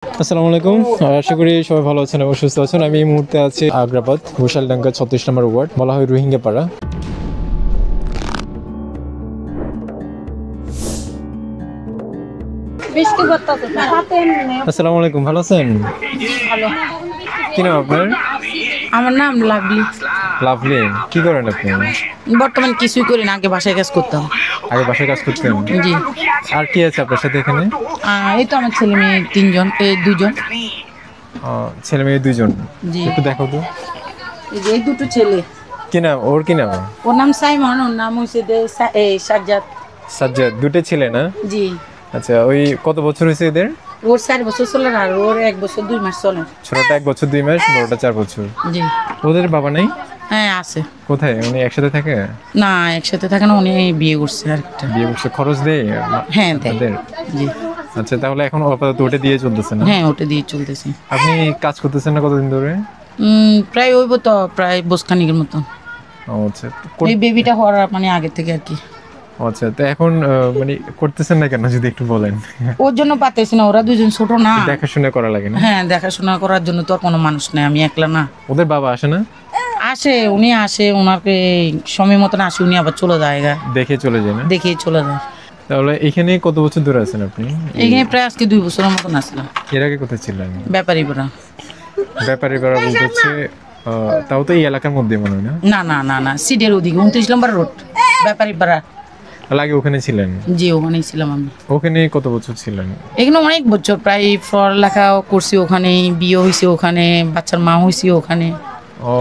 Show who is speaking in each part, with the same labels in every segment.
Speaker 1: আসসালামু আলাইকুম। আশা করি সবাই ভালো আছেন এবং সুস্থ আছেন। আমি এই মুহূর্তে আছি আগ্রাবাদ ঘোষালডাঙ্গা 36 নম্বর ওয়ার্ড, বলা হয় রোহিঙ্গা পাড়া। আসসালামু আলাইকুম, ভালো আছেন? কি নাম আপনার?
Speaker 2: আমার নাম লাভলি।
Speaker 1: লাভলি, কি করেন আপনি?
Speaker 2: বর্তমান কিছুই করি না, আগে বাসায় কাজ করতাম।
Speaker 1: আগে বাসায় কাজ করতেন?
Speaker 2: জি।
Speaker 1: আর কি আছে আপনার সাথে এখানে?
Speaker 2: এই তো আমার ছেলে মেয়ে তিনজন, দুজন।
Speaker 1: ছেলে মেয়ে দুইজন?
Speaker 2: জি।
Speaker 1: একটু দেখো তো।
Speaker 2: এই দুটো ছেলে।
Speaker 1: কি নাম ওর? কি নাম?
Speaker 2: ওর নাম সাইমন, ওর নাম হয়েছে সাজ্জাদ।
Speaker 1: সাজ্জাদ। দুটো ছেলে না?
Speaker 2: জি।
Speaker 1: আচ্ছা, ওই কত বছর হয়েছে এদের?
Speaker 2: ওর 4 বছর চলে, আর ওর 1 বছর 2 মাস চলে।
Speaker 1: ছোটটা 1 বছর 2 মাস, বড়টা 4 বছর।
Speaker 2: জি।
Speaker 1: ওদের বাবা নাই?
Speaker 2: হ্যাঁ আছে।
Speaker 1: কোথায়? উনি একসাথে থাকে?
Speaker 2: না, একসাথে থাকে না, উনি বিয়ে করছে আরেকটা।
Speaker 1: বিয়ে করছে? খরচ দেয়?
Speaker 2: হ্যাঁ দেয়। জি।
Speaker 1: আচ্ছা, তাহলে এখন আপাতত ওটা দিয়ে চলতেছে না?
Speaker 2: হ্যাঁ, ওটা দিয়ে চলতেছে।
Speaker 1: আপনি কাজ করতেছেন না কতদিন ধরে?
Speaker 2: প্রায় ওইব তো, প্রায় বসখানিকের মতো।
Speaker 1: আচ্ছা,
Speaker 2: এই বেবিটা হওয়ার মানে আগে থেকে আর কি।
Speaker 1: আচ্ছা, তো এখন মানে করতেছেন না কেন যদি একটু বলেন?
Speaker 2: ওর জন্য পাতেছি না, ওরা দুজন ছোট না।
Speaker 1: দেখাশোনা করা লাগে না?
Speaker 2: হ্যাঁ, দেখাশোনা করার জন্য তো আর কোনো মানুষ নেই, আমি একলা না।
Speaker 1: ওদের বাবা আসে না?
Speaker 2: আসে, উনি আসে, ওনাকে সময় মতন আসে, উনি আবার চলে যায়,
Speaker 1: দেখে চলে যায় না?
Speaker 2: দেখে চলে যায়।
Speaker 1: তাহলে এখানে কত বছর ধরে আছেন আপনি?
Speaker 2: এখানে প্রায় আজকে 2 বছরের মতন আসলাম।
Speaker 1: এর আগে কোথায় ছিলেন?
Speaker 2: ব্যাপারী পাড়া।
Speaker 1: ব্যাপারী পাড়া বলতে হচ্ছে তাও তো এই এলাকার মধ্যে মনে হয় না?
Speaker 2: না না না না, সিডের ওদিকে 29 নম্বর রোড, ব্যাপারী পাড়া।
Speaker 1: আগে ওখানে ছিলেন?
Speaker 2: জি, ওখানেই ছিলাম আমি।
Speaker 1: ওখানে কত বছর ছিলেন?
Speaker 2: এখানে অনেক বছর, প্রায় পড়ালেখা করছি ওখানে, বিয়ে হয়েছে ওখানে, বাচ্চার মা হয়েছে ওখানে।
Speaker 1: ও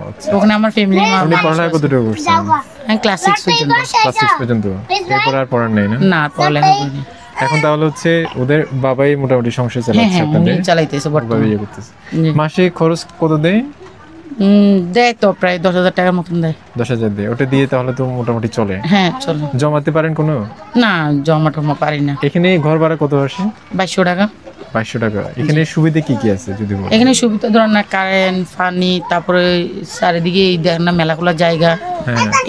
Speaker 1: আচ্ছা।
Speaker 2: ওখানে আমার ফ্যামিলি।
Speaker 1: আপনি পড়ালেখা কতটুকু করছেন?
Speaker 2: আমি ক্লাস 6 পর্যন্ত।
Speaker 1: ক্লাস 6 পর্যন্ত? এরপর আর পড়ার নেই না?
Speaker 2: না, পড়ালেখা করিনি।
Speaker 1: এখন তাহলে হচ্ছে ওদের বাবাই মোটামুটি সংসার চালাচ্ছে আপনাদের?
Speaker 2: উনি চালাইতেছে বর্তমানে।
Speaker 1: বিয়ে করতেছে। মাসে খরচ কত দেয়?
Speaker 2: দেয় তো প্রায় 10,000 টাকার মতন দেয়।
Speaker 1: 10,000 দেয়? ওটা দিয়ে তাহলে তো মোটামুটি চলে?
Speaker 2: হ্যাঁ চলে।
Speaker 1: জমাতে পারেন কোনো?
Speaker 2: না, জমা টমা পারি না।
Speaker 1: এখানে ঘর ভাড়া কত আসে?
Speaker 2: 2200 টাকা।
Speaker 1: 2200 টাকা। এখানে সুবিধা কি কি আছে যদি বলেন?
Speaker 2: এখানে সুবিধা ধরেন না, কারেন্ট, পানি, তারপরে চারিদিকে এই দেখেন না মেলাগুলা জায়গা,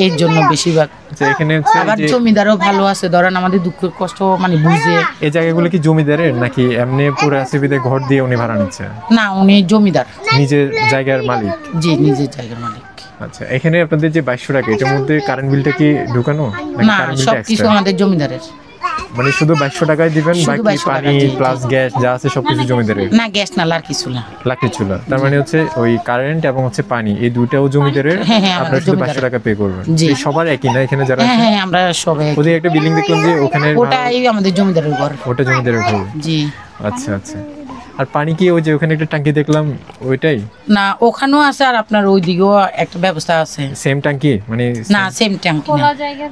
Speaker 2: এর জন্য বেশিরভাগ।
Speaker 1: আচ্ছা, এখানে হচ্ছে
Speaker 2: আবার জমিদারও ভালো আছে, ধরেন আমাদের দুঃখ কষ্ট মানে বুঝে।
Speaker 1: এই জায়গাগুলো কি জমিদারের নাকি এমনি পুরো সুবিধা ঘর দিয়ে উনি ভাড়া নিচ্ছে?
Speaker 2: না, উনি জমিদার,
Speaker 1: নিজের জায়গার মালিক।
Speaker 2: জি, নিজের জায়গার মালিক।
Speaker 1: আচ্ছা, এখানে আপনাদের যে 2200 টাকা, এটার মধ্যে কারেন্ট বিলটা কি ঢুকানো
Speaker 2: না? সবকিছু আমাদের জমিদারের।
Speaker 1: মানে শুধু 2200 টাকায় দিবেন, বাকি পানি প্লাস গ্যাস যা আছে সবকিছু জমিদারের?
Speaker 2: না, গ্যাস না, আর কিছু না।
Speaker 1: লাকি চুলা। তার মানে হচ্ছে ওই কারেন্ট এবং হচ্ছে পানি, এই দুটাও জমিদারের। আপনারা শুধু 2200 টাকা পে করবেন। এই সবার একই না এখানে যারা?
Speaker 2: হ্যাঁ, আমরা সবাই।
Speaker 1: ওদের একটা বিল্ডিং দেখলাম যে ওখানে,
Speaker 2: ওটাই আমাদের জমিদারের ঘর।
Speaker 1: ওটা জমিদারের ঘর?
Speaker 2: জি।
Speaker 1: আচ্ছা আচ্ছা। আর পানি কি ওই যে ওখানে একটা ট্যাঙ্কি দেখলাম ওইটাই?
Speaker 2: না, ওখানেও আছে, আর আপনার ওইদিকেও একটা ব্যবস্থা আছে।
Speaker 1: সেম ট্যাঙ্কি মানে?
Speaker 2: না, সেম ট্যাঙ্কি না।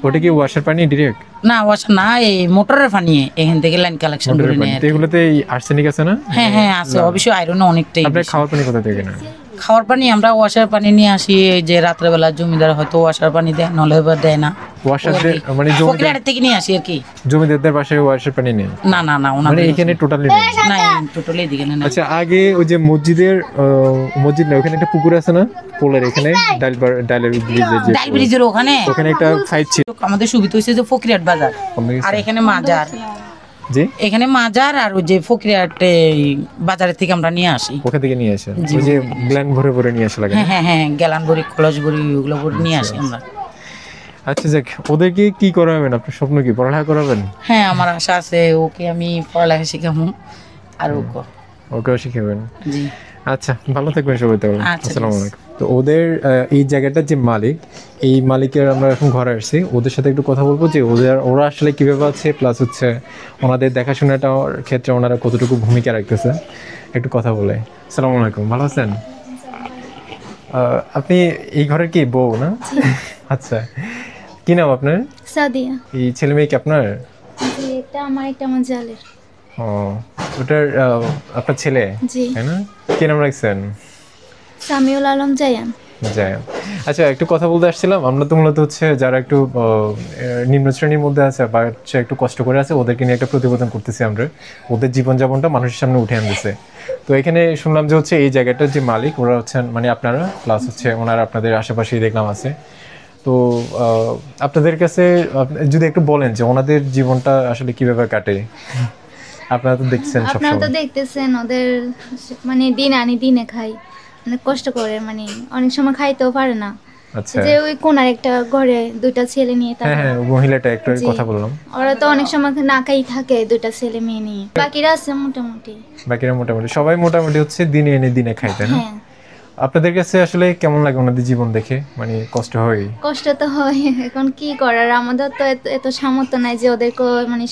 Speaker 1: ওটা কি ওয়াশার পানি ডিরেক্ট?
Speaker 2: না, ওয়াশার না, এই মোটরের পানি, এখান থেকে লাইন কালেকশন করে নেয়।
Speaker 1: এগুলোতে আর্সেনিক আছে না?
Speaker 2: হ্যাঁ হ্যাঁ আছে, অবশ্যই আয়রন অনেকটাই।
Speaker 1: আপনার খাওয়ার পানি কোথা থেকে নেন?
Speaker 2: খাওয়ার পানি আমরা ওয়াশার পানি নিয়ে আসি, যে রাত্রেবেলা জমিদার হয়তো ওয়াশার পানি দেয়, নলে দেয় না।
Speaker 1: ওয়াশার মানে
Speaker 2: জমিদার থেকে নিয়ে আসি আর কি।
Speaker 1: জমিদারদের বাসায় ওয়াশার পানি নেই?
Speaker 2: না না না,
Speaker 1: মানে এখানে টোটালি নেই?
Speaker 2: না, টোটালি এদিকে না।
Speaker 1: আচ্ছা, আগে ওই যে মসজিদ না, ওখানে একটা পুকুর আছে না পোলের এখানে, ডাইল ব্রিজের ওখানে একটা ফাইট ছিল।
Speaker 2: আমাদের সুবিধা হয়েছে যে ফকিরহাট বাজার, আর এখানে মাজার।
Speaker 1: জি,
Speaker 2: এখানে মাজার, আর ওই যে ফকিরহাট বাজারের থেকে আমরা নিয়ে আসি।
Speaker 1: ওখান থেকে নিয়ে আসেন? ওই যে গ্ল্যান ভরে ভরে নিয়ে আসা লাগে?
Speaker 2: হ্যাঁ হ্যাঁ হ্যাঁ, গ্যালান ভরি, কলস ভরি, ওগুলো ভরে নিয়ে আসি আমরা।
Speaker 1: আচ্ছা, যাক, ওদেরকে কি করাবেন? আপনার স্বপ্ন কি পড়ালেখা করাবেন?
Speaker 2: হ্যাঁ, আমার আশা আছে, ওকে আমি পড়ালেখা শিখাবো, আর
Speaker 1: ওকেও শিখাবেন?
Speaker 2: জি।
Speaker 1: আচ্ছা, ভালো থাকবেন সবাই তাহলে।
Speaker 2: আচ্ছা,
Speaker 1: আসসালামু আলাইকুম। তো ওদের এই জায়গাটার যে মালিক, এই মালিকের আমরা এখন ঘরে আসছি, ওদের সাথে একটু কথা বলবো যে ওরা আসলে কিভাবে আছে, প্লাস হচ্ছে ওনাদের দেখাশোনাটার ক্ষেত্রে ওনারা কতটুকু ভূমিকা রাখতেছে, একটু কথা বলে। আসসালামু আলাইকুম, ভালো আছেন? আপনি এই ঘরের কি বউ না? আচ্ছা, কি নাম আপনার?
Speaker 3: সাদিয়া।
Speaker 1: এই ছেলে মেয়ে কি আপনার?
Speaker 3: জি, এটা আমার, এটা আমার জালের।
Speaker 1: ও, ওটার আপনার ছেলে তাই না? কি নাম রাখছেন?
Speaker 3: সামিউল আলম জায়ান।
Speaker 1: জায়ান। আচ্ছা, একটু কথা বলতে আসছিলাম। আমরা তো মূলত হচ্ছে যারা একটু নিম্ন শ্রেণীর মধ্যে আছে বা হচ্ছে একটু কষ্ট করে আছে, ওদেরকে নিয়ে একটা প্রতিবেদন করতেছি আমরা, ওদের জীবনযাপনটা মানুষের সামনে উঠে আনতেছে। তো এখানে শুনলাম যে হচ্ছে এই জায়গাটার যে মালিক ওরা হচ্ছেন মানে আপনারা, প্লাস হচ্ছে ওনারা আপনাদের আশেপাশেই দেখলাম আছে। তো আপনাদের কাছে যদি একটু বলেন যে ওনাদের জীবনটা আসলে কিভাবে কাটে। আপনারা তো দেখছেন
Speaker 3: আপনারা তো
Speaker 1: সবসময়।
Speaker 3: দেখতেছেন ওদের মানে দিন আনি দিনে খাই, মানে কষ্ট করে, মানে অনেক সময় খাইতেও পারে না।
Speaker 1: আচ্ছা,
Speaker 3: যে ওই কোনার একটা ঘরে দুইটা ছেলে নিয়ে
Speaker 1: হ্যাঁ
Speaker 3: থাকে,
Speaker 1: হ্যাঁ, ওই মহিলাটা একটু
Speaker 3: জি।
Speaker 1: কথা বললাম।
Speaker 3: ওরা তো অনেক সময় না খাই থাকে, দুইটা ছেলে মেয়ে নিয়ে। বাকিরা আছে মোটামুটি।
Speaker 1: বাকিরা মোটামুটি সবাই মোটামুটি হচ্ছে দিনে এনে দিনে খাই, তাই না?
Speaker 3: হ্যাঁ,
Speaker 1: আপনাদের কাছে আসলে কেমন লাগে ওনাদের জীবন দেখে? মানে কষ্ট হয়?
Speaker 3: কষ্ট তো হয়, এখন কি করার, আমাদের তো এত সামর্থ্য নাই যে ওদেরকে মানে